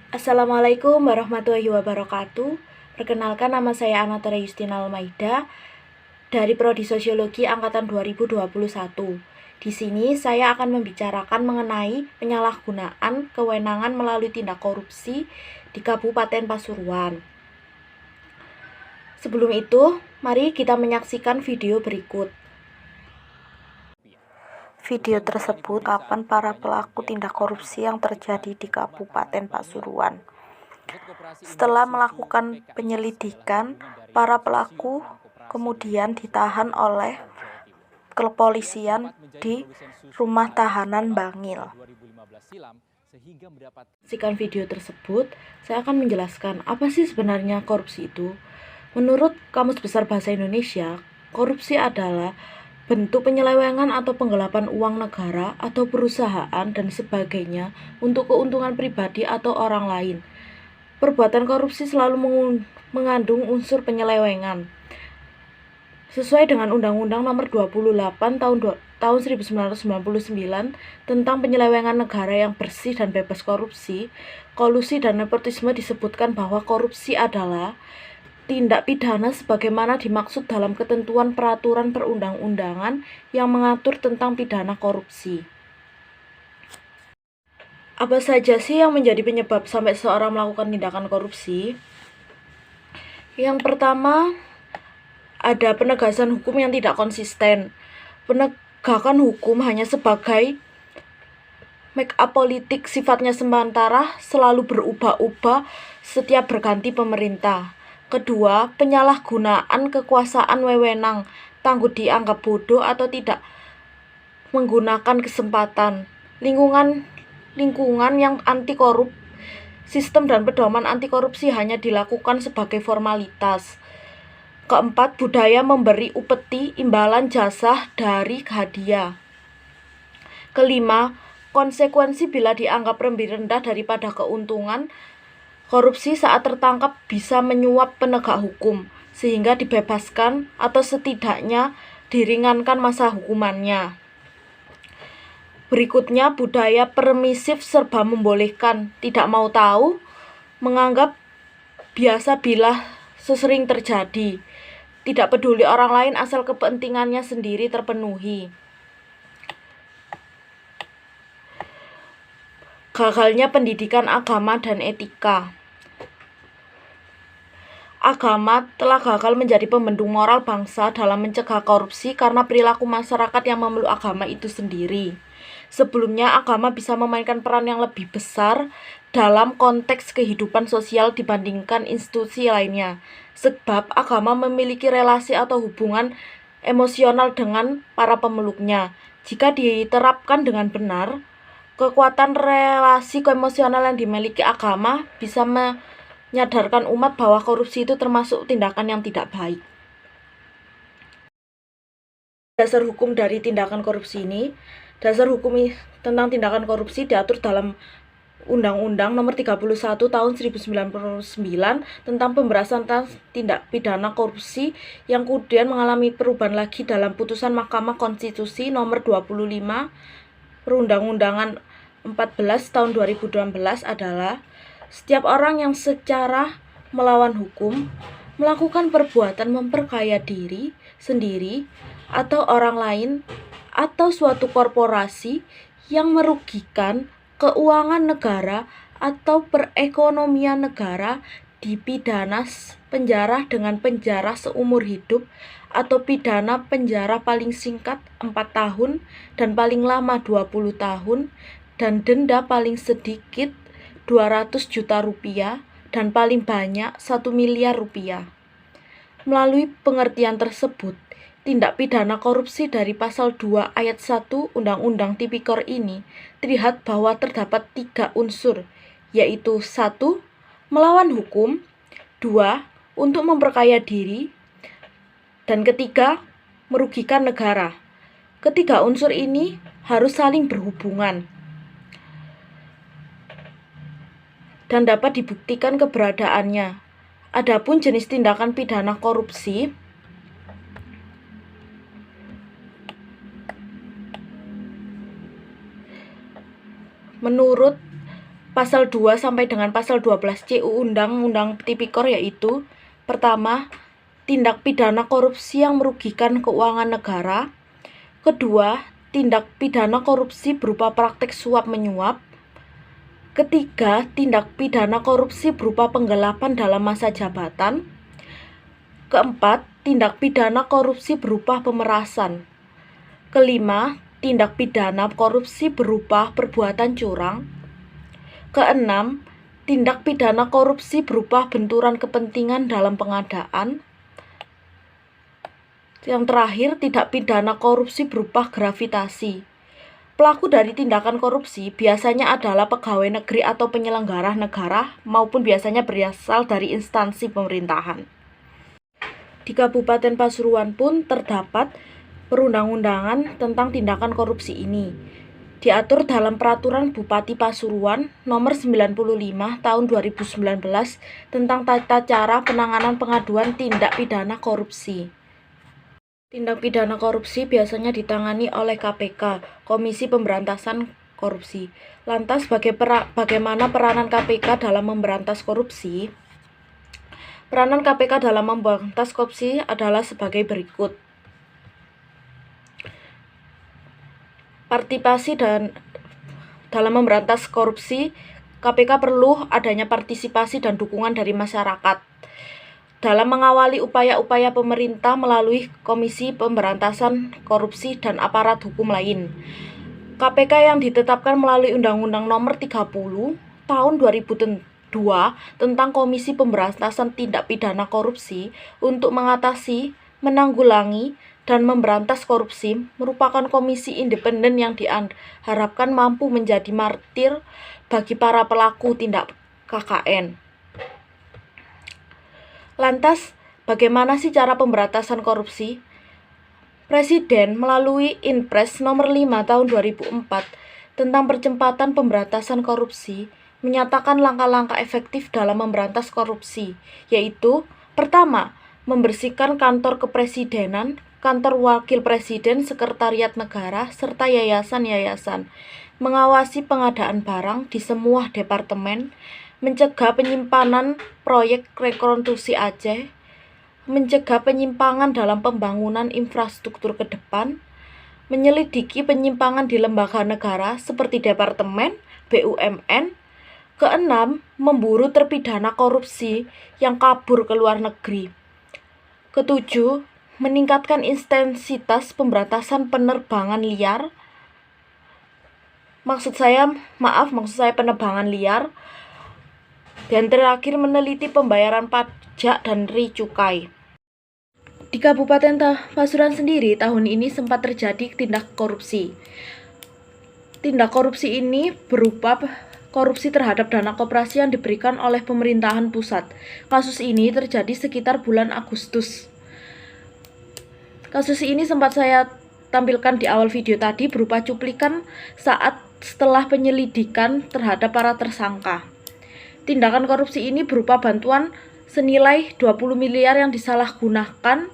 Assalamualaikum warahmatullahi wabarakatuh. Perkenalkan, nama saya Anatara Yustina Almaida dari Prodi Sosiologi Angkatan 2021. Di sini saya akan membicarakan mengenai penyalahgunaan kewenangan melalui tindak korupsi di Kabupaten Pasuruan. Sebelum itu, mari kita menyaksikan video berikut. Video tersebut kapan para pelaku tindak korupsi yang terjadi di Kabupaten Pasuruan. Setelah melakukan penyelidikan, para pelaku kemudian ditahan oleh kepolisian di rumah tahanan Bangil. Saksikan video tersebut, saya akan menjelaskan apa sih sebenarnya korupsi itu. Menurut Kamus Besar Bahasa Indonesia, korupsi adalah bentuk penyelewengan atau penggelapan uang negara atau perusahaan dan sebagainya untuk keuntungan pribadi atau orang lain. Perbuatan korupsi selalu mengandung unsur penyelewengan. Sesuai dengan Undang-Undang Nomor 28 tahun 1999 tentang penyelewengan negara yang bersih dan bebas korupsi, kolusi dan nepotisme, disebutkan bahwa korupsi adalah tindak pidana sebagaimana dimaksud dalam ketentuan peraturan perundang-undangan yang mengatur tentang pidana korupsi. Apa saja sih yang menjadi penyebab sampai seseorang melakukan tindakan korupsi? Yang pertama, ada penegasan hukum yang tidak konsisten. Penegakan hukum hanya sebagai make up politik, sifatnya sementara, selalu berubah-ubah setiap berganti pemerintah. Kedua, penyalahgunaan kekuasaan wewenang, tangguh dianggap bodoh atau tidak menggunakan kesempatan. Lingkungan yang anti korup, sistem dan pedoman anti korupsi hanya dilakukan sebagai formalitas. Keempat, budaya memberi upeti imbalan jasa dari hadiah. Kelima, konsekuensi bila dianggap lebih rendah daripada keuntungan. Korupsi saat tertangkap bisa menyuap penegak hukum, sehingga dibebaskan atau setidaknya diringankan masa hukumannya. Berikutnya, budaya permisif serba membolehkan, tidak mau tahu, menganggap biasa bila sesering terjadi, tidak peduli orang lain asal kepentingannya sendiri terpenuhi. Gagalnya pendidikan agama dan etika. Agama telah gagal menjadi pembendung moral bangsa dalam mencegah korupsi karena perilaku masyarakat yang memeluk agama itu sendiri. Sebelumnya, agama bisa memainkan peran yang lebih besar dalam konteks kehidupan sosial dibandingkan institusi lainnya, sebab agama memiliki relasi atau hubungan emosional dengan para pemeluknya. Jika diterapkan dengan benar, kekuatan relasi emosional yang dimiliki agama bisa menyadarkan umat bahwa korupsi itu termasuk tindakan yang tidak baik. Dasar hukum dari tindakan korupsi ini, dasar hukum tentang tindakan korupsi diatur dalam Undang-Undang Nomor 31 Tahun 1999 tentang pemberantasan tindak pidana korupsi yang kemudian mengalami perubahan lagi dalam putusan Mahkamah Konstitusi Nomor 25 Perundang-undangan 14 Tahun 2016 adalah setiap orang yang secara melawan hukum melakukan perbuatan memperkaya diri sendiri atau orang lain atau suatu korporasi yang merugikan keuangan negara atau perekonomian negara dipidana penjara dengan penjara seumur hidup atau pidana penjara paling singkat 4 tahun dan paling lama 20 tahun dan denda paling sedikit 200 juta rupiah dan paling banyak 1 miliar rupiah. Melalui pengertian tersebut, tindak pidana korupsi dari pasal 2 ayat 1 Undang-Undang Tipikor ini terlihat bahwa terdapat 3 unsur, yaitu 1. Melawan hukum, 2. Untuk memperkaya diri, dan ketiga, merugikan negara. Ketiga unsur ini harus saling berhubungan dan dapat dibuktikan keberadaannya. Adapun jenis tindakan pidana korupsi, menurut pasal 2 sampai dengan pasal 12C Undang-Undang Tipikor, yaitu pertama, tindak pidana korupsi yang merugikan keuangan negara. Kedua, tindak pidana korupsi berupa praktek suap menyuap. Ketiga, tindak pidana korupsi berupa penggelapan dalam masa jabatan. Keempat, tindak pidana korupsi berupa pemerasan. Kelima, tindak pidana korupsi berupa perbuatan curang. Keenam, tindak pidana korupsi berupa benturan kepentingan dalam pengadaan. Yang terakhir, tindak pidana korupsi berupa gravitasi. Pelaku dari tindakan korupsi biasanya adalah pegawai negeri atau penyelenggara negara maupun biasanya berasal dari instansi pemerintahan. Di Kabupaten Pasuruan pun terdapat perundang-undangan tentang tindakan korupsi ini. Diatur dalam Peraturan Bupati Pasuruan Nomor 95 Tahun 2019 tentang tata cara penanganan pengaduan tindak pidana korupsi. Tindak pidana korupsi biasanya ditangani oleh KPK, Komisi Pemberantasan Korupsi. Lantas bagaimana peranan KPK dalam memberantas korupsi? Peranan KPK dalam memberantas korupsi adalah sebagai berikut. Partisipasi dalam memberantas korupsi, KPK perlu adanya partisipasi dan dukungan dari masyarakat dalam mengawali upaya-upaya pemerintah melalui Komisi Pemberantasan Korupsi dan aparat hukum lain. KPK yang ditetapkan melalui Undang-Undang Nomor 30 Tahun 2002 tentang Komisi Pemberantasan Tindak Pidana Korupsi untuk mengatasi, menanggulangi, dan memberantas korupsi merupakan komisi independen yang diharapkan mampu menjadi martir bagi para pelaku tindak KKN. Lantas, bagaimana sih cara pemberantasan korupsi? Presiden melalui Inpres Nomor 5 Tahun 2004 tentang percepatan pemberantasan korupsi menyatakan langkah-langkah efektif dalam memberantas korupsi, yaitu pertama, membersihkan kantor kepresidenan, kantor wakil presiden, sekretariat negara, serta yayasan-yayasan, mengawasi pengadaan barang di semua departemen, mencegah penyimpanan proyek rekonstruksi Aceh, mencegah penyimpangan dalam pembangunan infrastruktur ke depan, menyelidiki penyimpangan di lembaga negara seperti departemen, BUMN. Keenam, memburu terpidana korupsi yang kabur ke luar negeri. Ketujuh, meningkatkan intensitas pemberantasan penerbangan liar. Maksud saya penerbangan liar. Dan terakhir, meneliti pembayaran pajak dan cukai. Di Kabupaten Pasuruan sendiri, tahun ini sempat terjadi tindak korupsi. Tindak korupsi ini berupa korupsi terhadap dana koperasi yang diberikan oleh pemerintahan pusat. Kasus ini terjadi sekitar bulan Agustus. Kasus ini sempat saya tampilkan di awal video tadi berupa cuplikan saat setelah penyelidikan terhadap para tersangka. Tindakan korupsi ini berupa bantuan senilai 20 miliar yang disalahgunakan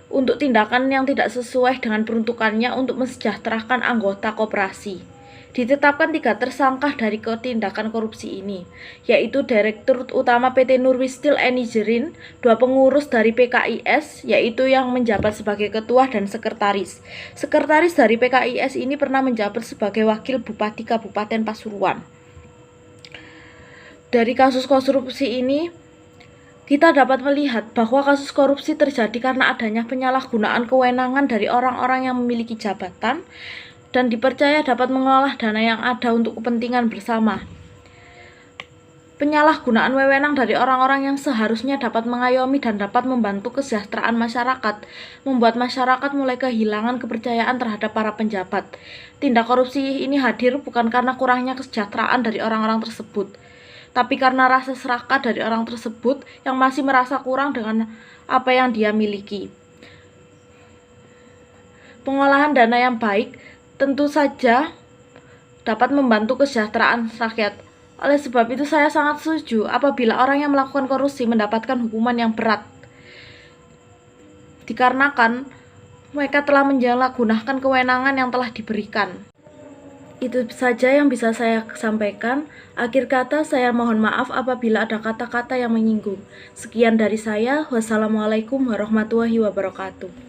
untuk tindakan yang tidak sesuai dengan peruntukannya untuk mensejahterakan anggota koperasi. Ditetapkan 3 tersangka dari tindakan korupsi ini, yaitu Direktur Utama PT Nurwistil Enigerin, 2 pengurus dari PKIS, yaitu yang menjabat sebagai ketua dan sekretaris. Sekretaris dari PKIS ini pernah menjabat sebagai wakil Bupati Kabupaten Pasuruan. Dari kasus korupsi ini, kita dapat melihat bahwa kasus korupsi terjadi karena adanya penyalahgunaan kewenangan dari orang-orang yang memiliki jabatan dan dipercaya dapat mengelola dana yang ada untuk kepentingan bersama. Penyalahgunaan wewenang dari orang-orang yang seharusnya dapat mengayomi dan dapat membantu kesejahteraan masyarakat, membuat masyarakat mulai kehilangan kepercayaan terhadap para penjabat. Tindak korupsi ini hadir bukan karena kurangnya kesejahteraan dari orang-orang tersebut, tapi karena rasa serakah dari orang tersebut yang masih merasa kurang dengan apa yang dia miliki. Pengolahan dana yang baik tentu saja dapat membantu kesejahteraan rakyat. Oleh sebab itu saya sangat setuju apabila orang yang melakukan korupsi mendapatkan hukuman yang berat. Dikarenakan mereka telah menyalahgunakan kewenangan yang telah diberikan. Itu saja yang bisa saya sampaikan. Akhir kata, saya mohon maaf apabila ada kata-kata yang menyinggung. Sekian dari saya. Wassalamualaikum warahmatullahi wabarakatuh.